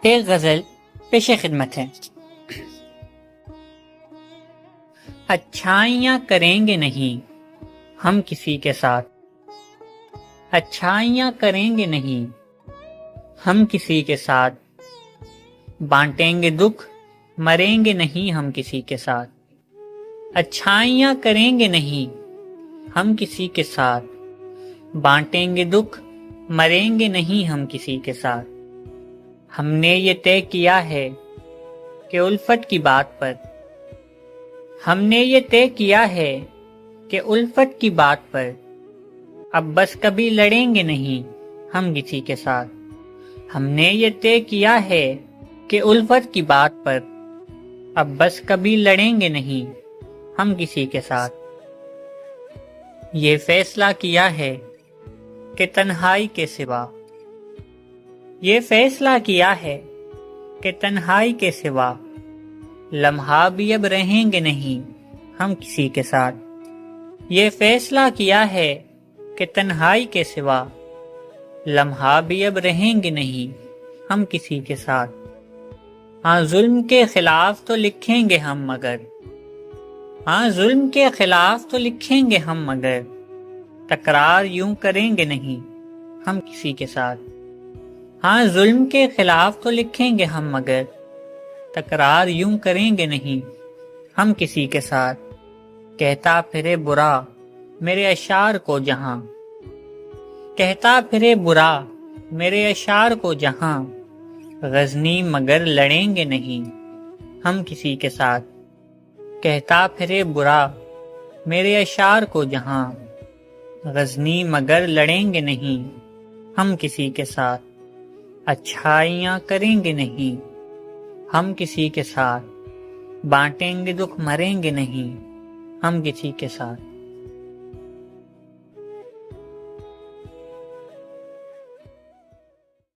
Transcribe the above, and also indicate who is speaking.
Speaker 1: ایک غزل پیش خدمت ہے۔ اچھائیاں کریں گے نہیں ہم کسی کے ساتھ، اچھائیاں کریں گے نہیں ہم کسی کے ساتھ، بانٹیں گے دکھ مریں گے نہیں ہم کسی کے ساتھ، اچھائیاں کریں گے نہیں ہم کسی کے ساتھ، بانٹیں گے دکھ مریں گے نہیں ہم کسی کے ساتھ۔ ہم نے یہ طے کیا ہے کہ الفت کی بات پر، ہم نے یہ طے کیا ہے کہ الفت کی بات پر اب بس کبھی لڑیں گے نہیں ہم کسی کے ساتھ۔ ہم نے یہ طے کیا ہے کہ الفت کی بات پر اب بس کبھی لڑیں گے نہیں ہم کسی کے ساتھ۔ یہ فیصلہ کیا ہے کہ تنہائی کے سوا، یہ فیصلہ کیا ہے کہ تنہائی کے سوا لمحہ بھی اب رہیں گے نہیں ہم کسی کے ساتھ۔ یہ فیصلہ کیا ہے کہ تنہائی کے سوا لمحہ بھی اب رہیں گے نہیں ہم کسی کے ساتھ۔ ہاں ظلم کے خلاف تو لکھیں گے ہم مگر، ہاں ظلم کے خلاف تو لکھیں گے ہم مگر تکرار یوں کریں گے نہیں ہم کسی کے ساتھ۔ ہاں ظلم کے خلاف تو لکھیں گے ہم مگر تکرار یوں کریں گے نہیں ہم کسی کے ساتھ۔ کہتا پھرے برا میرے اشعار کو جہاں، کہتا پھرے برا میرے اشعار کو جہاں، غزنی مگر لڑیں گے نہیں ہم کسی کے ساتھ۔ کہتا پھرے برا میرے اشعار کو جہاں، غزنی مگر لڑیں گے نہیں ہم کسی کے ساتھ۔ اچھائیاں کریں گے نہیں ہم کسی کے ساتھ، بانٹیں گے دکھ مریں گے نہیں ہم کسی کے ساتھ۔